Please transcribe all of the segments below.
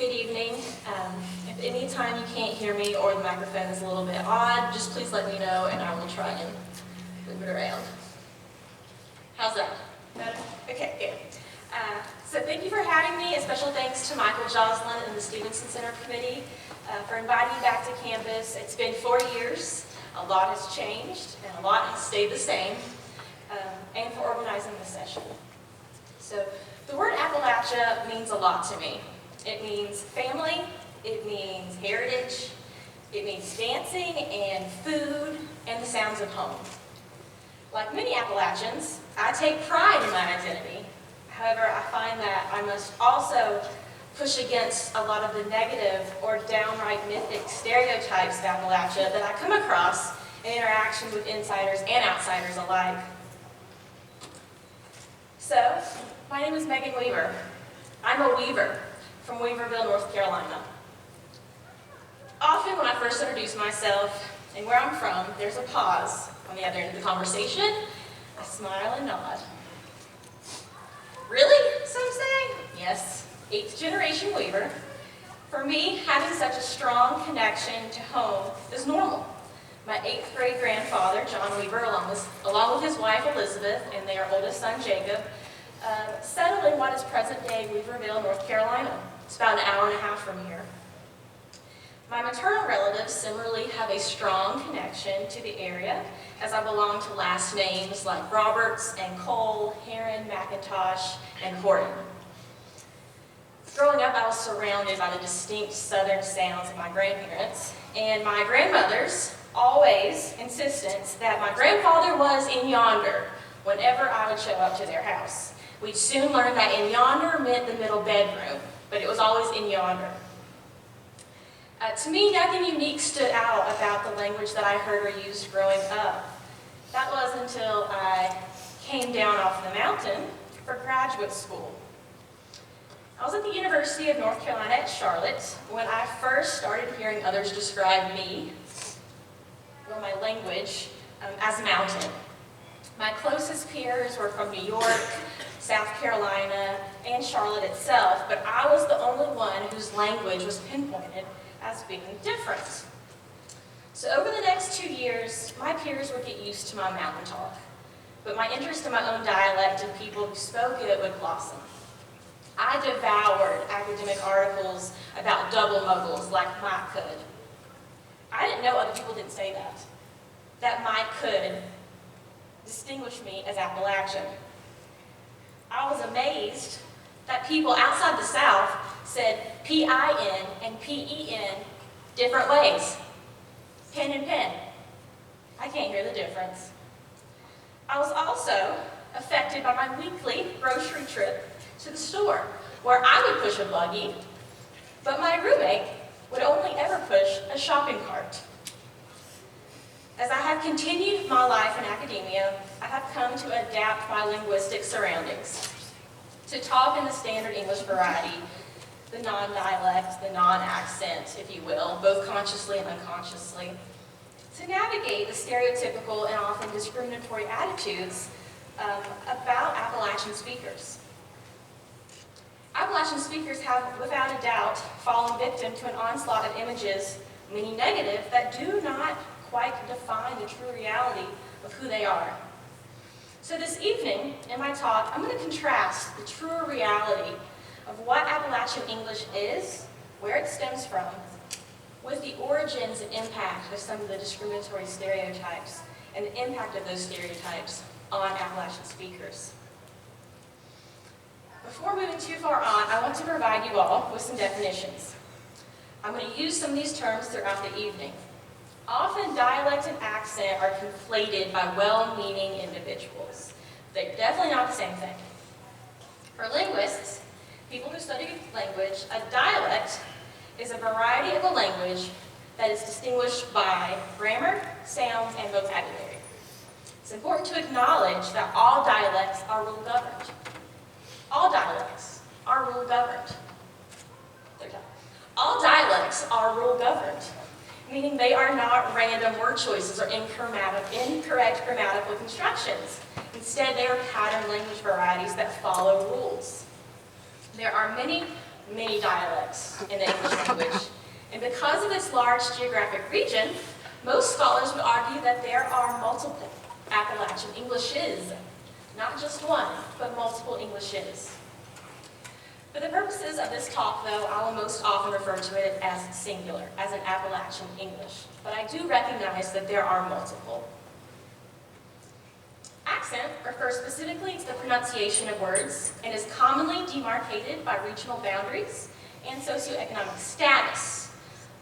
Good evening. If any time you can't hear me or the microphone is a little bit odd, just please let me know and I will try and move it around. How's that? Better? Okay, good. So thank you for having me. A special thanks to Michael Joslin and the Stephenson Center Committee for inviting me back to campus. It's been 4 years. A lot has changed and a lot has stayed the same, and for organizing this session. So the word Appalachia means a lot to me. It means family, it means heritage, it means dancing and food and the sounds of home. Like many Appalachians, I take pride in my identity. However, I find that I must also push against a lot of the negative or downright mythic stereotypes of Appalachia that I come across in interaction with insiders and outsiders alike. So, my name is Megan Weaver. I'm a Weaver from Weaverville, North Carolina. Often when I first introduce myself and where I'm from, there's a pause on the other end of the conversation. I smile and nod. Really? Some say? Yes, 8th generation Weaver. For me, having such a strong connection to home is normal. My 8th grade grandfather, John Weaver, along with his wife Elizabeth and their oldest son Jacob, settled in what is present-day Weaverville, North Carolina. It's about an hour and a half from here. My maternal relatives similarly have a strong connection to the area, as I belong to last names like Roberts and Cole, Heron, McIntosh, and Horton. Growing up, I was surrounded by the distinct southern sounds of my grandparents, and my grandmother's always insistence that my grandfather was in yonder whenever I would show up to their house. We'd soon learn that in yonder meant the middle bedroom, but it was always in yonder. To me, nothing unique stood out about the language that I heard or used growing up. That was until I came down off the mountain for graduate school. I was at the University of North Carolina at Charlotte when I first started hearing others describe me, or my language, as mountain. My closest peers were from New York, South Carolina, and Charlotte itself, but I was the only one whose language was pinpointed as being different. So over the next 2 years, my peers would get used to my mountain talk, but my interest in my own dialect and people who spoke it would blossom. I devoured academic articles about double moguls like Mike could. I didn't know other people didn't say that. That Mike could distinguish me as Appalachian. I was amazed that people outside the South said P-I-N and P-E-N different ways. Pen and pen. I can't hear the difference. I was also affected by my weekly grocery trip to the store, where I would push a buggy, but my roommate would only ever push a shopping cart. As I have continued my life in academia, I have come to adapt my linguistic surroundings, to talk in the standard English variety, the non-dialect, the non-accent, if you will, both consciously and unconsciously, to navigate the stereotypical and often discriminatory attitudes about Appalachian speakers. Appalachian speakers have, without a doubt, fallen victim to an onslaught of images, many negative, that do not quite define the true reality of who they are. So this evening, in my talk, I'm going to contrast the true reality of what Appalachian English is, where it stems from, with the origins and impact of some of the discriminatory stereotypes and the impact of those stereotypes on Appalachian speakers. Before moving too far on, I want to provide you all with some definitions. I'm going to use some of these terms throughout the evening. Often dialect and accent are conflated by well-meaning individuals. They're definitely not the same thing. For linguists, people who study language, a dialect is a variety of a language that is distinguished by grammar, sound, and vocabulary. It's important to acknowledge that all dialects are rule-governed. All dialects are rule-governed. All dialects are rule-governed, meaning they are not random word choices or incorrect grammatical constructions. Instead, they are patterned language varieties that follow rules. There are many many dialects in the English language. And because of this large geographic region, most scholars would argue that there are multiple Appalachian Englishes. Not just one, but multiple Englishes. For the purposes of this talk, though, I will most often refer to it as singular, as an Appalachian English. But I do recognize that there are multiple. Accent refers specifically to the pronunciation of words and is commonly demarcated by regional boundaries and socioeconomic status.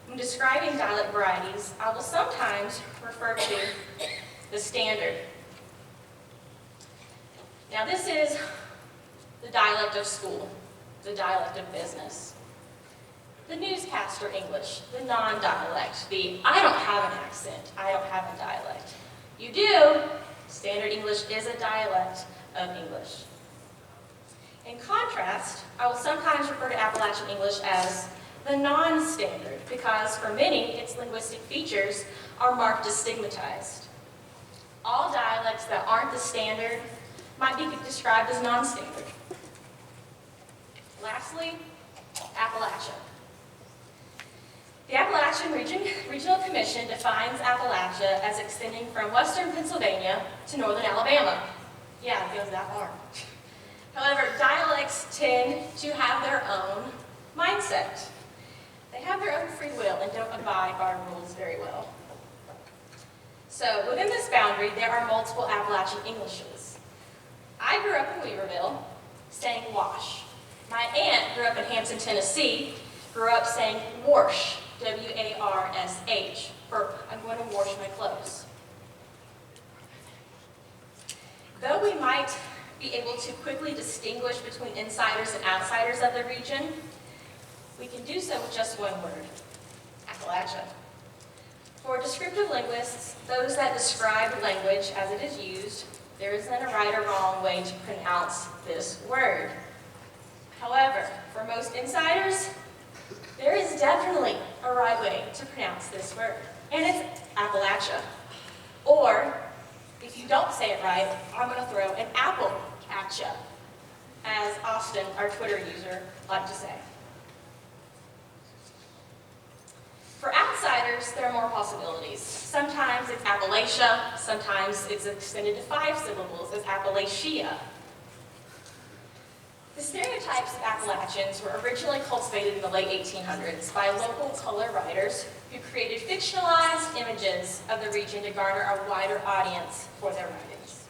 When describing dialect varieties, I will sometimes refer to the standard. Now this is the dialect of school, the dialect of business. The newscaster English, the non-dialect, the I don't have an accent, I don't have a dialect. You do. Standard English is a dialect of English. In contrast, I will sometimes refer to Appalachian English as the non-standard because for many, its linguistic features are marked as stigmatized. All dialects that aren't the standard might be described as non-standard. Lastly, Appalachia. The Appalachian Regional Commission defines Appalachia as extending from western Pennsylvania to northern Alabama. Yeah, it goes that far. However, dialects tend to have their own mindset. They have their own free will and don't abide by rules very well. So, within this boundary, there are multiple Appalachian Englishes. I grew up in Weaverville, saying wash. My aunt grew up in Hampton, Tennessee, grew up saying warsh. W-A-R-S-H, for I'm going to wash my clothes. Though we might be able to quickly distinguish between insiders and outsiders of the region, we can do so with just one word, Appalachia. For descriptive linguists, those that describe language as it is used, there isn't a right or wrong way to pronounce this word. However, for most insiders, there is definitely a right way to pronounce this word, and it's Appalachia. Or, if you don't say it right, I'm going to throw an apple at you, as Austin, our Twitter user, liked to say. For outsiders, there are more possibilities. Sometimes it's Appalachia, sometimes it's extended to 5 syllables as Appalachia. The stereotypes of Appalachians were originally cultivated in the late 1800s by local color writers who created fictionalized images of the region to garner a wider audience for their writings.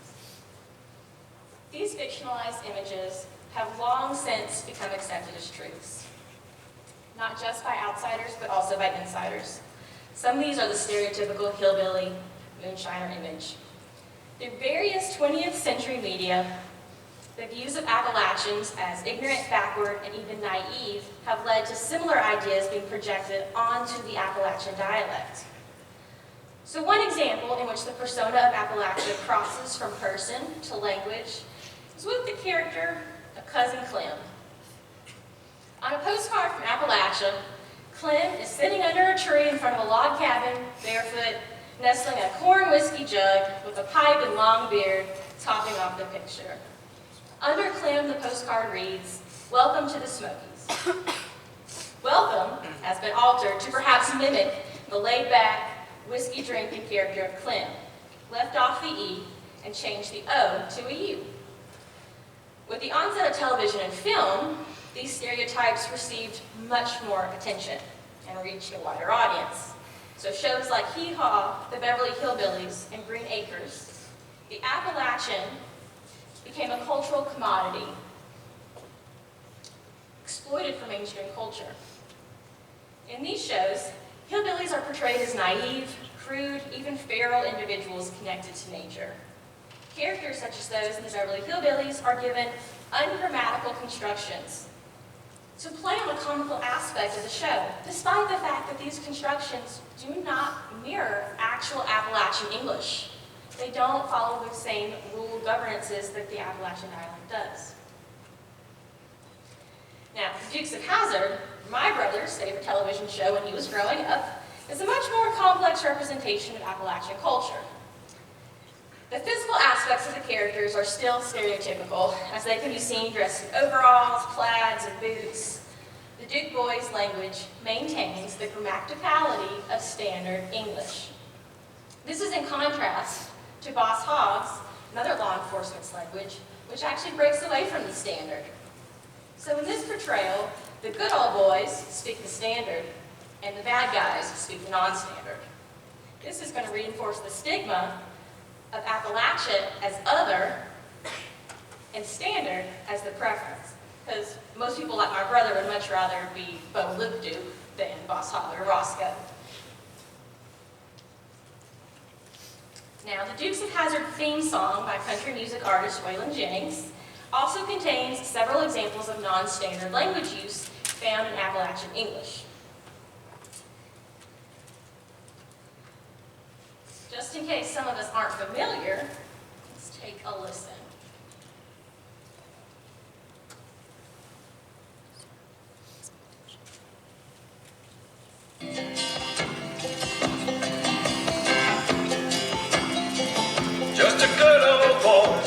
These fictionalized images have long since become accepted as truths, not just by outsiders, but also by insiders. Some of these are the stereotypical hillbilly moonshiner image. Through various 20th century media, the views of Appalachians as ignorant, backward, and even naive have led to similar ideas being projected onto the Appalachian dialect. So one example in which the persona of Appalachia crosses from person to language is with the character of Cousin Clem. On a postcard from Appalachia, Clem is sitting under a tree in front of a log cabin, barefoot, nestling a corn whiskey jug with a pipe and long beard topping off the picture. Under Clem, the postcard reads, "Welcome to the Smokies." Welcome has been altered to perhaps mimic the laid-back, whiskey-drinking character of Clem, left off the E and changed the O to a U. With the onset of television and film, these stereotypes received much more attention and reached a wider audience. So shows like Hee Haw, The Beverly Hillbillies, and Green Acres, the Appalachian became a cultural commodity, exploited for mainstream culture. In these shows, hillbillies are portrayed as naive, crude, even feral individuals connected to nature. Characters such as those in the Beverly Hillbillies are given ungrammatical constructions to play on the comical aspect of the show, despite the fact that these constructions do not mirror actual Appalachian English. They don't follow the same rule governances that the Appalachian dialect does. Now, the Dukes of Hazzard, my brother's favorite television show when he was growing up, is a much more complex representation of Appalachian culture. The physical aspects of the characters are still stereotypical, as they can be seen dressed in overalls, plaids, and boots. the Duke Boys language maintains the grammaticality of standard English. This is in contrast to Boss Hogg's, another law enforcement's language, which actually breaks away from the standard. So in this portrayal, the good old boys speak the standard, and the bad guys speak the non-standard. This is going to reinforce the stigma of Appalachia as other and standard as the preference. Because most people, like my brother, would much rather be Bo Luke Duke than Boss Hogg or Roscoe. Now, the Dukes of Hazzard theme song by country music artist Waylon Jennings also contains several examples of non-standard language use found in Appalachian English. Just in case some of us aren't familiar, let's take a listen. Just a good old boy,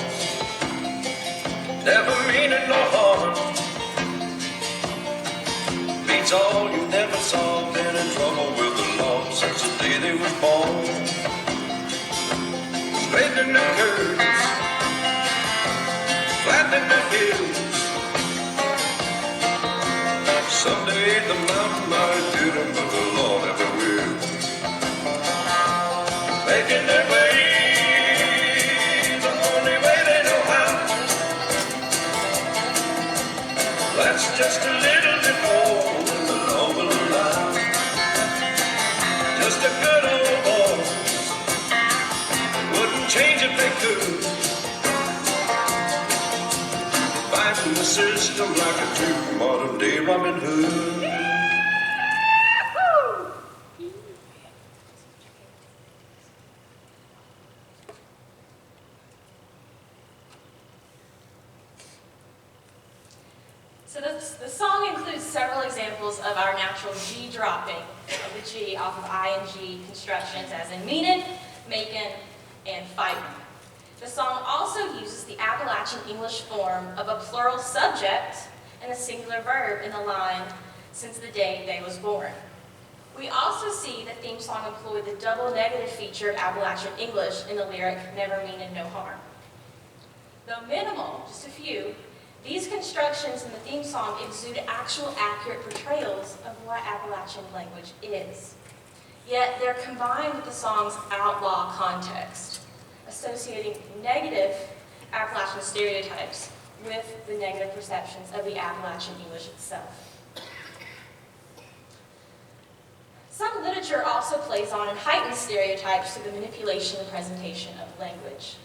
never meaning no harm. Beats all you never saw, been in trouble with the law since the day they was born. Straightening the curves, flattening the hills. Someday the mountain might do them, but the law never will. Making their way the only way they know how. That's just a little bit more than the law will allow. Just a good old boy, wouldn't change if they could. Fighting the system like a true modern day Robin Hood. So the song includes several examples of our natural G dropping of the G off of ing constructions, as in meaning, making, and fighting. The song also uses the Appalachian English form of a plural subject and a singular verb in the line, since the day they was born. We also see the theme song employ the double negative feature of Appalachian English in the lyric, never meaning no harm. Though minimal, just a few, these constructions in the theme song exude actual accurate portrayals of what Appalachian language is. Yet they're combined with the song's outlaw context, associating negative Appalachian stereotypes with the negative perceptions of the Appalachian English itself. Some literature also plays on and heightens stereotypes through the manipulation and presentation of language.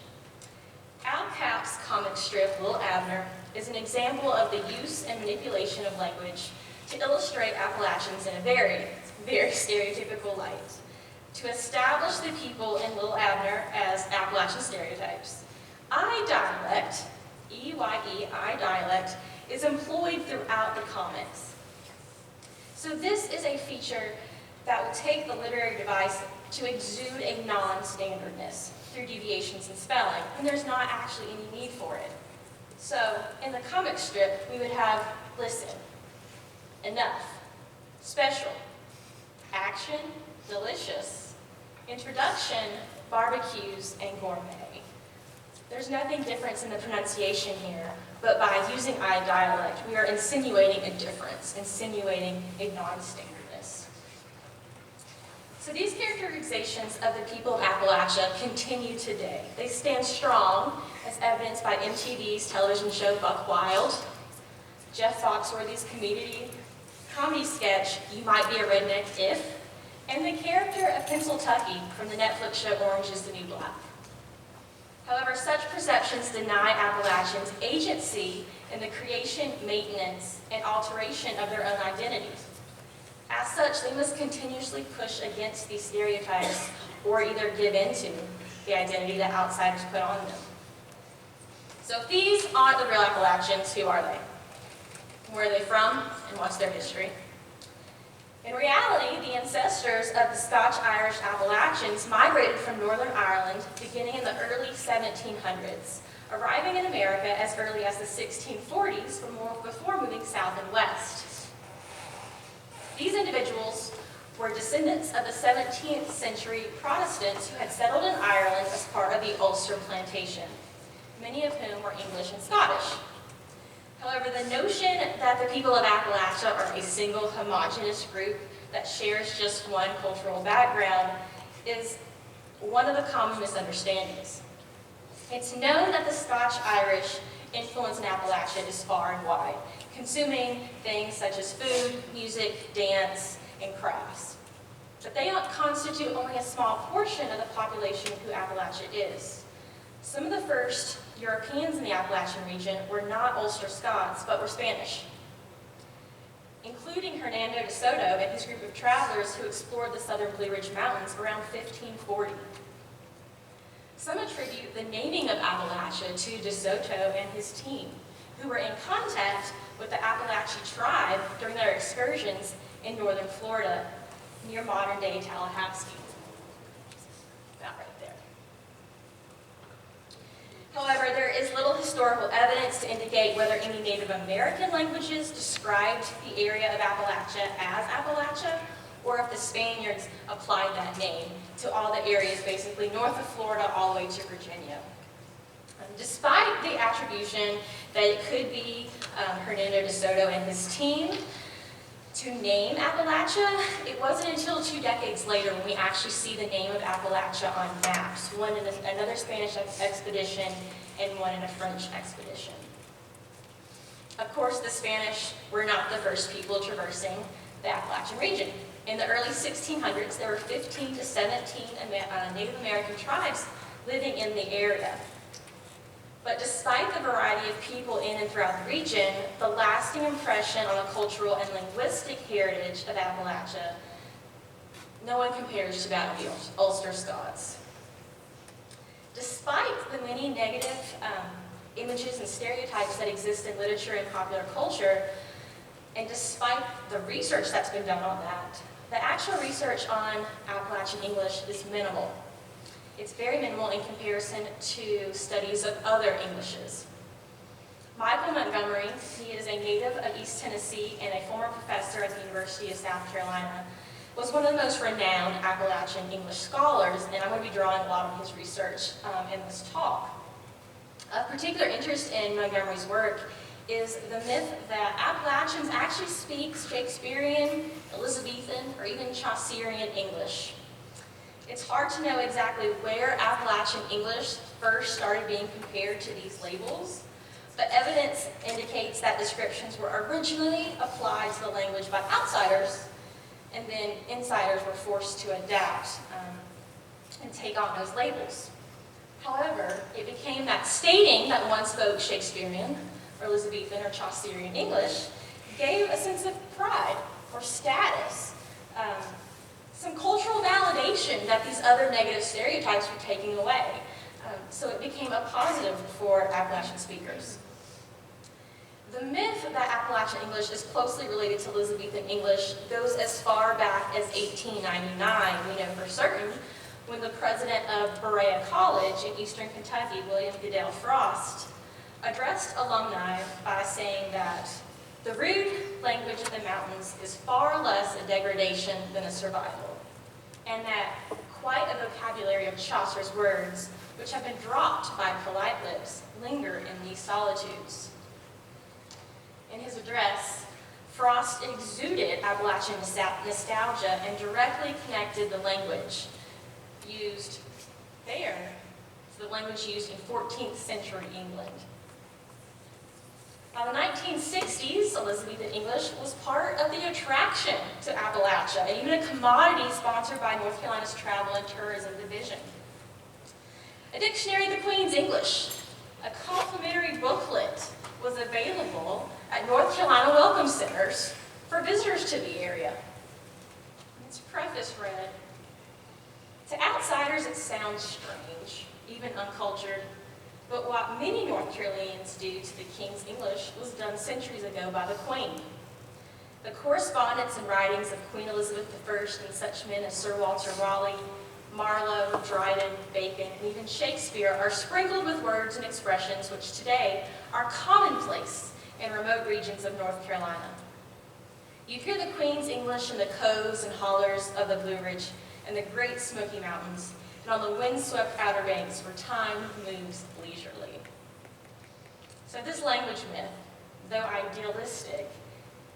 Al Capp's comic strip, Lil Abner, is an example of the use and manipulation of language to illustrate Appalachians in a very, very stereotypical light. To establish the people in Lil Abner as Appalachian stereotypes, I dialect, E-Y-E, I dialect, is employed throughout the comics. So this is a feature that will take the literary device to exude a non-standardness through deviations in spelling, and there's not actually any need for it. So in the comic strip, we would have listen, enough, special, action, delicious, introduction, barbecues, and gourmet. There's nothing different in the pronunciation here, but by using I dialect, we are insinuating a difference, insinuating a non-standardness. So these characterizations of the people of Appalachia continue today. They stand strong, as evidenced by MTV's television show Buck Wild, Jeff Foxworthy's comedy sketch, You Might Be a Redneck If, and the character of Pennsyltucky from the Netflix show Orange is the New Black. However, such perceptions deny Appalachians agency in the creation, maintenance, and alteration of their own identities. As such, they must continuously push against these stereotypes or either give into the identity that outsiders put on them. So if these aren't the real Appalachians, who are they? Where are they from, and what's their history? In reality, the ancestors of the Scotch-Irish Appalachians migrated from Northern Ireland beginning in the early 1700s, arriving in America as early as the 1640s before moving south and west. were descendants of the 17th century Protestants who had settled in Ireland as part of the Ulster plantation, many of whom were English and Scottish. However, the notion that the people of Appalachia are a single homogeneous group that shares just one cultural background is one of the common misunderstandings. It's known that the Scotch-Irish influence in Appalachia is far and wide, consuming things such as food, music, dance, and crafts. But they constitute only a small portion of the population of who Appalachia is. Some of the first Europeans in the Appalachian region were not Ulster Scots, but were Spanish, including Hernando de Soto and his group of travelers who explored the southern Blue Ridge Mountains around 1540. Some attribute the naming of Appalachia to De Soto and his team, who were in contact with the Appalachian tribe during their excursions in northern Florida, near modern-day Tallahassee. About right there. However, there is little historical evidence to indicate whether any Native American languages described the area of Appalachia as Appalachia, or if the Spaniards applied that name to all the areas basically north of Florida all the way to Virginia. Despite the attribution that it could be Hernando de Soto and his team to name Appalachia, it wasn't until 2 decades later when we actually see the name of Appalachia on maps, one in another Spanish expedition and one in a French expedition. Of course, the Spanish were not the first people traversing the Appalachian region. In the early 1600s, there were 15 to 17 Native American tribes living in the area. But despite the variety of people in and throughout the region, the lasting impression on the cultural and linguistic heritage of Appalachia, no one compares to that of the Ulster Scots. Despite the many negative images and stereotypes that exist in literature and popular culture, and despite the research that's been done on that, the actual research on Appalachian English is minimal. It's very minimal in comparison to studies of other Englishes. Michael Montgomery, he is a native of East Tennessee and a former professor at the University of South Carolina, was one of the most renowned Appalachian English scholars, and I'm going to be drawing a lot of his research in this talk. Of particular interest in Montgomery's work is the myth that Appalachians actually speak Shakespearean, Elizabethan, or even Chaucerian English. It's hard to know exactly where Appalachian English first started being compared to these labels, but evidence indicates that descriptions were originally applied to the language by outsiders, and then insiders were forced to adapt and take on those labels. However, it became that stating that one spoke Shakespearean, or Elizabethan, or Chaucerian English gave a sense of pride or status, some cultural validation that these other negative stereotypes were taking away. So it became a positive for Appalachian speakers. The myth that Appalachian English is closely related to Elizabethan English goes as far back as 1899, we know for certain, when the president of Berea College in eastern Kentucky, William Goodell Frost, addressed alumni by saying that the rude language of the mountains is far less a degradation than a survival, and that quite a vocabulary of Chaucer's words, which have been dropped by polite lips, linger in these solitudes. In his address, Frost exuded Appalachian nostalgia and directly connected the language used there to the language used in 14th century England. By the 1960s, Elizabethan English was part of the attraction to Appalachia, and even a commodity sponsored by North Carolina's Travel and Tourism Division. A dictionary of the Queen's English, a complimentary booklet, was available at North Carolina welcome centers for visitors to the area. Its preface read, "To outsiders it sounds strange, even uncultured, but what many North Carolinians do to the King's English was done centuries ago by the Queen. The correspondence and writings of Queen Elizabeth I and such men as Sir Walter Raleigh, Marlowe, Dryden, Bacon, and even Shakespeare are sprinkled with words and expressions which today are commonplace in remote regions of North Carolina. You hear the Queen's English in the coves and hollers of the Blue Ridge and the Great Smoky Mountains, and on the windswept Outer Banks where time moves leisurely. So this language myth, though idealistic,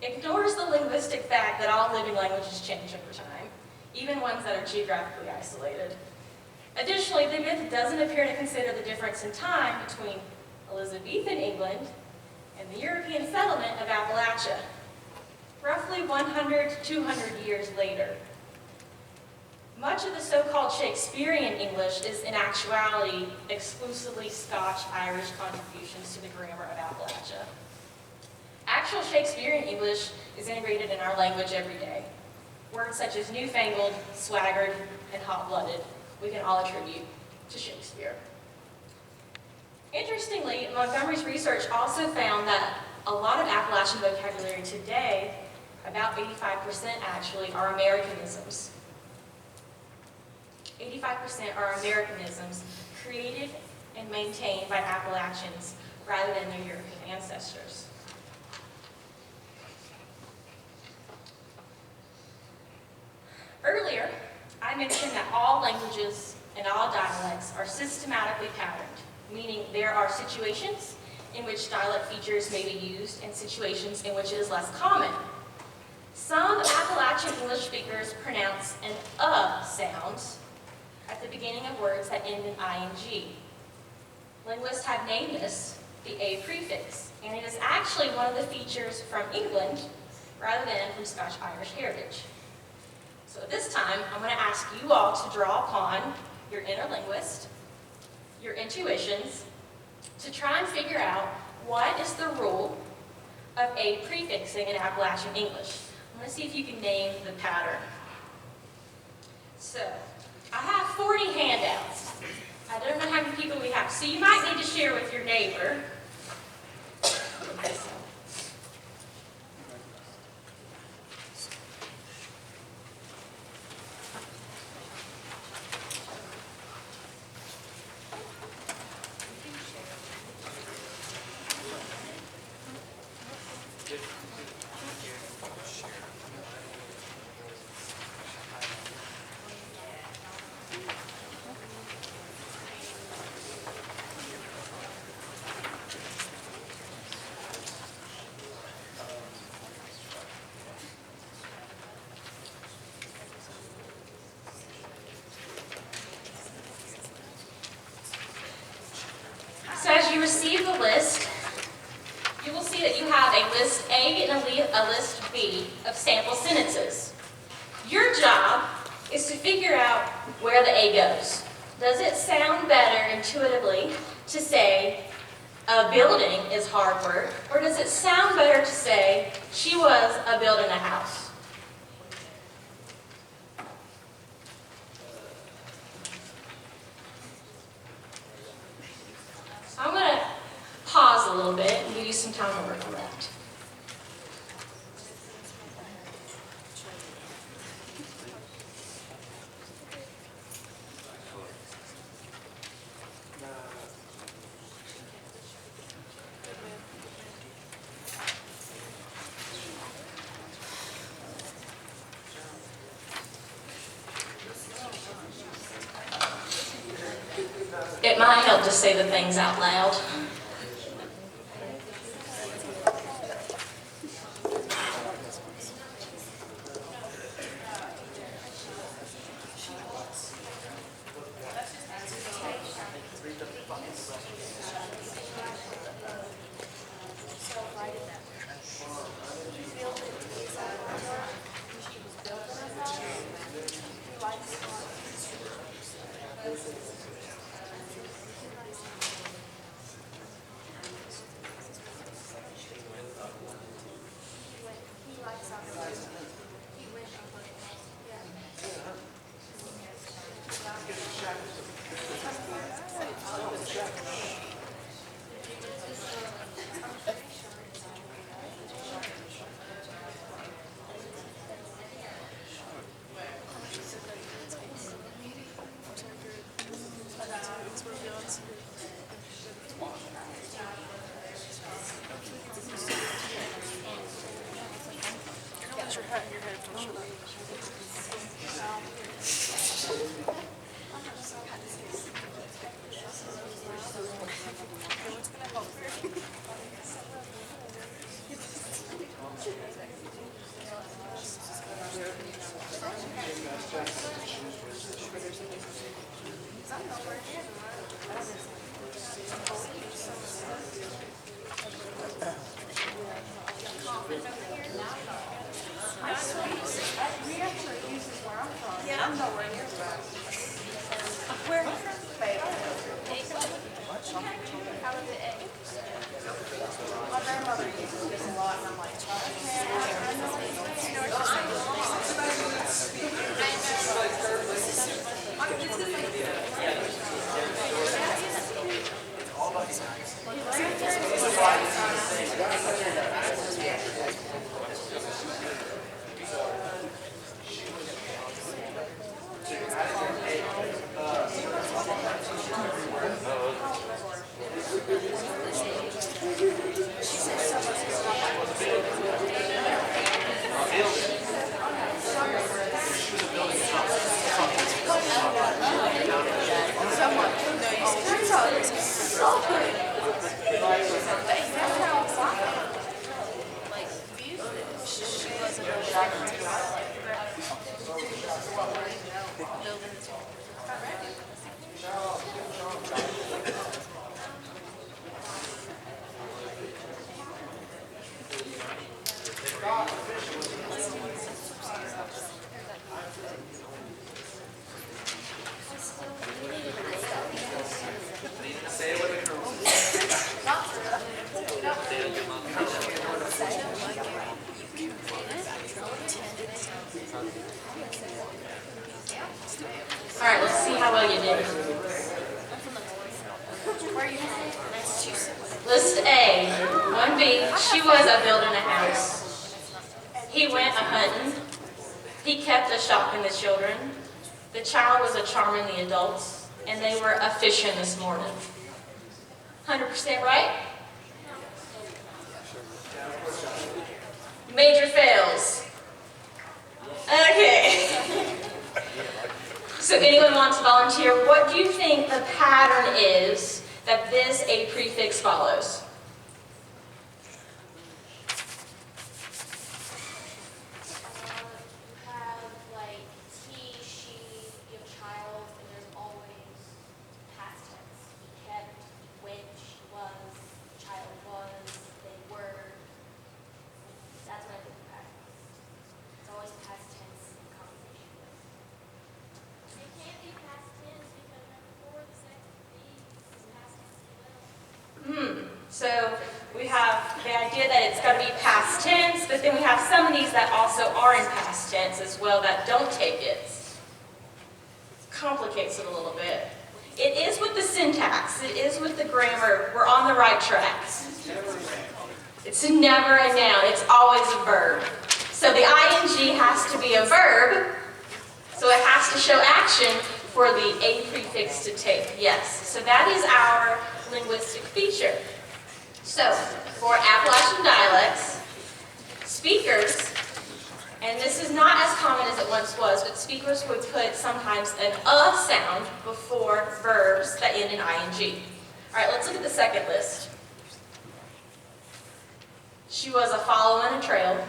ignores the linguistic fact that all living languages change over time, even ones that are geographically isolated. Additionally, the myth doesn't appear to consider the difference in time between Elizabethan England and the European settlement of Appalachia, roughly 100 to 200 years later. Much of the so-called Shakespearean English is in actuality exclusively Scotch-Irish contributions to the grammar of Appalachia. Actual Shakespearean English is integrated in our language every day. Words such as newfangled, swaggered, and hot-blooded we can all attribute to Shakespeare. Interestingly, Montgomery's research also found that a lot of Appalachian vocabulary today, about 85% actually, are Americanisms. 85% are Americanisms created and maintained by Appalachians rather than their European ancestors. Earlier, I mentioned that all languages and all dialects are systematically patterned, meaning there are situations in which dialect features may be used and situations in which it is less common. Some Appalachian English speakers pronounce an sound at the beginning of words that end in ing. Linguists have named this the a prefix, and it is actually one of the features from England rather than from Scotch-Irish heritage. So at this time, I'm going to ask you all to draw upon your inner linguist, your intuitions, to try and figure out what is the rule of a prefixing in Appalachian English. I'm going to see if you can name the pattern. So, I have 40 handouts. I don't know how many people we have, so you might need to share with your neighbor. So as you receive the list, you will see that you have a list A and a list B of sample sentences. Your job is to figure out where the A goes. Does it sound better intuitively to say a building is hard work, or does it sound better to say she was building a house? I'm going to pause a little bit and give you some time to work on that. It might help to say the things out loud. your hat and your headphones should what's gonna help her? Yeah, I'm nowhere near that. Where are you from? Out of the egg. My grandmother uses this a lot, and I'm like, okay, I know what you're All right, let's see how well you did. List A, 1B, she was a building a house. He went a hunting. He kept a shop in the children. The child was a charming the adults, and they were a fishing this morning. 100% right? Major fails. Okay. So anyone wants to volunteer? What do you think the pattern is that this A prefix follows? You have like he, she, you have child, and there's always past tense. He kept, he went, she was, child was, they were. That's what I think the pattern is. It's always past tense in combination with. It can't be past tense because before the second B is past tense as well. So we have the idea that it's got to be past tense, but then we have some of these that also are in past tense as well that don't take it. Complicates it a little bit. It is with the syntax. It is with the grammar. We're on the right track. It's never a noun. It's always a verb. So the ing has to be a verb, so it has to show action for the A prefix to take. Yes. So that is our linguistic feature. So, for Appalachian dialects, speakers, and this is not as common as it once was, but speakers would put sometimes an sound before verbs that end in ing. All right, let's look at the second list. She was a follow in a trail.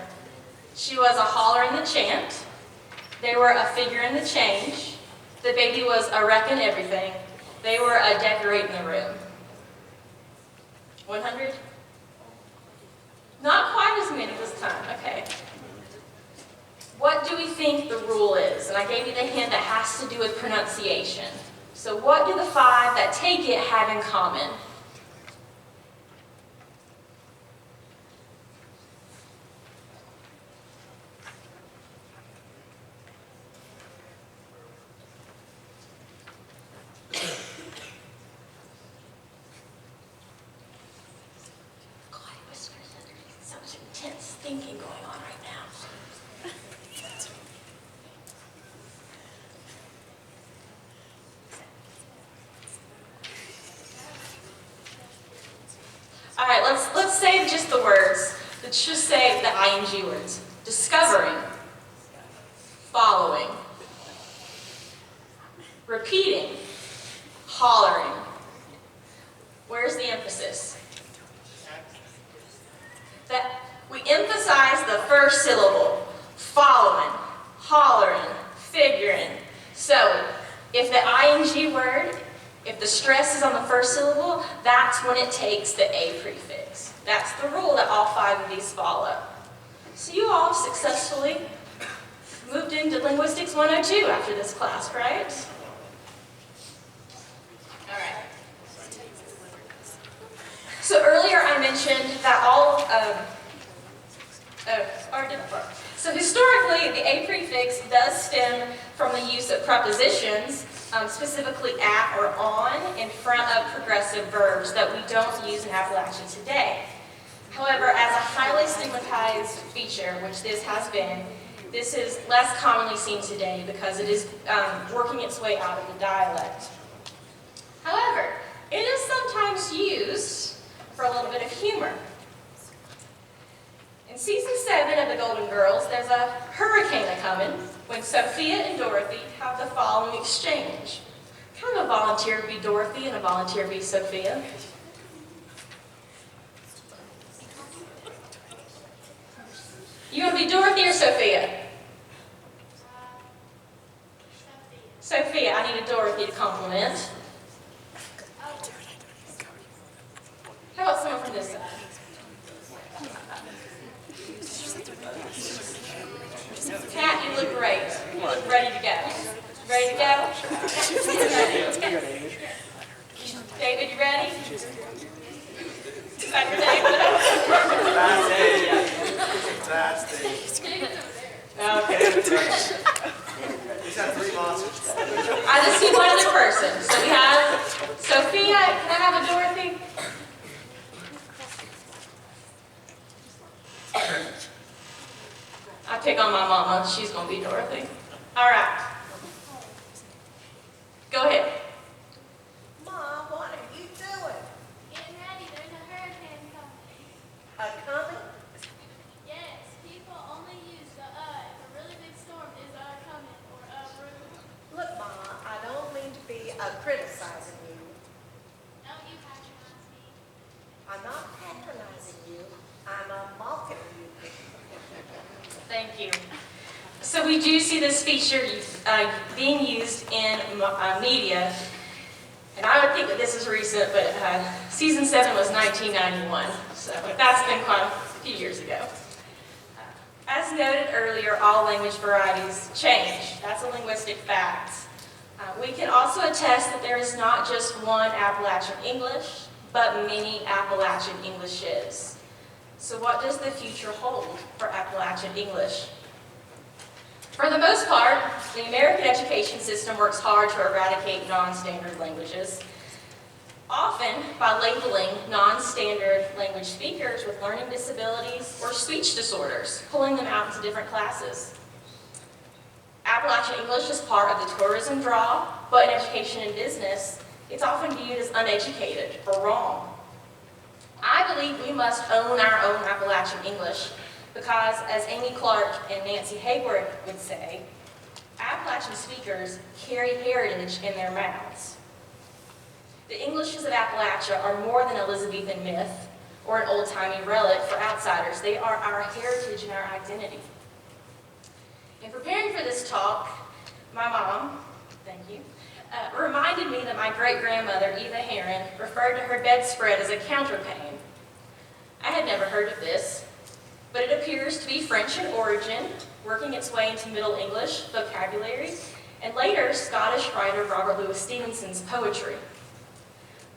She was a holler in the chant. They were a figure in the change. The baby was a wrecking everything. They were a decorating the room. 100? Not quite as many this time, okay. What do we think the rule is? And I gave you the hint that has to do with pronunciation. So what do the five that take it have in common? Intense thinking going on right now. All right, let's say just the words. Let's just say the ing words. discovering, following, repeating, hollering. Where's the emphasis? That we emphasize the first syllable, following, hollering, figuring. So, if the ing word, if the stress is on the first syllable, that's when it takes the a prefix. That's the rule that all 5 of these follow. So you all successfully moved into Linguistics 102 after this class, right? All right. So earlier I mentioned that So historically, the a prefix does stem from the use of prepositions, specifically at or on, in front of progressive verbs that we don't use in Appalachian today. However, as a highly stigmatized feature, which this has been, this is less commonly seen today because it is working its way out of the dialect. However, it is sometimes used for a little bit of humor. In season 7 of The Golden Girls, there's a hurricane a-coming when Sophia and Dorothy have the following exchange. Kind of a volunteer be Dorothy and a volunteer be Sophia. You want to be Dorothy or Sophia? Sophia, I need a Dorothy to compliment. How about someone from this side? Kat, you look great. You look ready to go. Ready to go? David, you ready? Is that your David? Okay. He's got 3 monsters. I just see one other person. So we have Sophia. Can I have a Dorothy? I pick on my mama. She's going to be Dorothy. All right. Go ahead. Mom, what are you doing? Getting ready, there's a hurricane coming. Coming? Yes, people only use the if a really big storm is coming or brewing. Look, Mama, I don't mean to be criticizing you. Don't you patronize me? I'm not patronizing you. I'm mocking you. Thank you. So we do see this feature being used in media, and I would think that this is recent, but season 7 was 1991, so that's been quite a few years ago. As noted earlier, all language varieties change. That's a linguistic fact. We can also attest that there is not just one Appalachian English, but many Appalachian Englishes. So what does the future hold for Appalachian English? For the most part, the American education system works hard to eradicate non-standard languages, often by labeling non-standard language speakers with learning disabilities or speech disorders, pulling them out into different classes. Appalachian English is part of the tourism draw, but in education and business, it's often viewed as uneducated or wrong. I believe we must own our own Appalachian English because, as Amy Clark and Nancy Hayward would say, Appalachian speakers carry heritage in their mouths. The Englishes of Appalachia are more than Elizabethan myth or an old-timey relic for outsiders. They are our heritage and our identity. In preparing for this talk, my mom, thank you, reminded me that my great-grandmother, Eva Heron, referred to her bedspread as a counterpane. I had never heard of this, but it appears to be French in origin, working its way into Middle English vocabulary, and later Scottish writer Robert Louis Stevenson's poetry.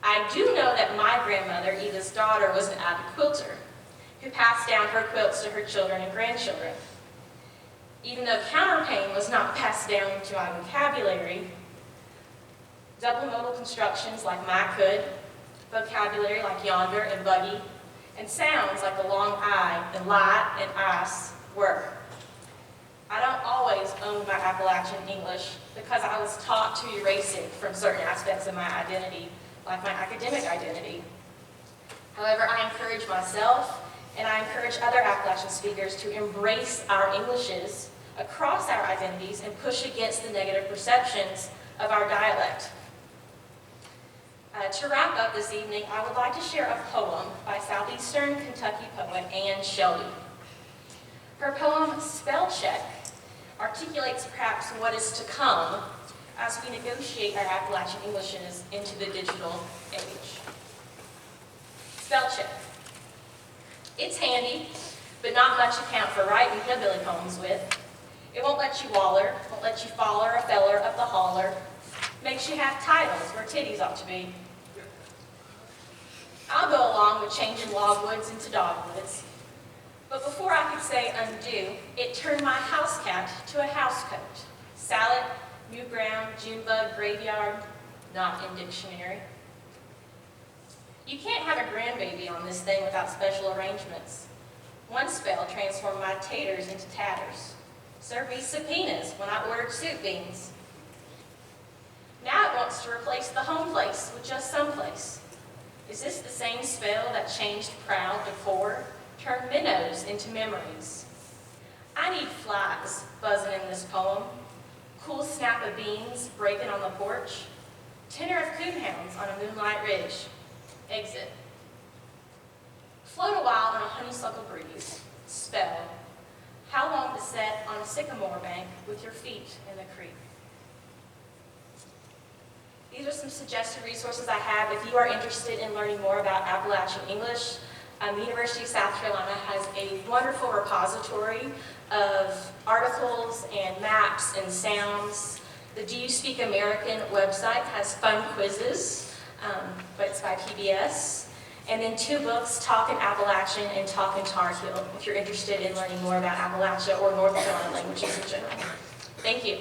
I do know that my grandmother, Eva's daughter, was an avid quilter, who passed down her quilts to her children and grandchildren. Even though counterpane was not passed down to my vocabulary, double modal constructions like my could, vocabulary like yonder and buggy, and sounds like the long I and light and ice were. I don't always own my Appalachian English because I was taught to erase it from certain aspects of my identity, like my academic identity. However, I encourage myself and I encourage other Appalachian speakers to embrace our Englishes across our identities and push against the negative perceptions of our dialect. To wrap up this evening, I would like to share a poem by Southeastern Kentucky poet Anne Shelby. Her poem, Spell Check, articulates perhaps what is to come as we negotiate our Appalachian Englishes into the digital age. Spell check. It's handy, but not much account for writing hillbilly poems with. It won't let you waller, won't let you foller a feller up the holler. Makes you have titles where titties ought to be. I'll go along with changing logwoods into dogwoods. But before I could say undo, it turned my house cat to a housecoat. Salad, new ground, Junebug, graveyard, not in dictionary. You can't have a grandbaby on this thing without special arrangements. One spell transformed my taters into tatters. Served me subpoenas when I ordered soup beans. Now it wants to replace the home place with just someplace. Is this the same spell that changed proud to poor, turned minnows into memories? I need flies buzzing in this poem, cool snap of beans breaking on the porch, tenor of coonhounds on a moonlight ridge. Exit. Float a while in a honeysuckle breeze. Spell. How long to set on a sycamore bank with your feet in the creek? These are some suggested resources I have if you are interested in learning more about Appalachian English. The University of South Carolina has a wonderful repository of articles and maps and sounds. The Do You Speak American website has fun quizzes, but it's by PBS. And then 2 books, Talkin' Appalachian and Talkin' Tar Heel, if you're interested in learning more about Appalachia or North Carolina languages in general. Thank you.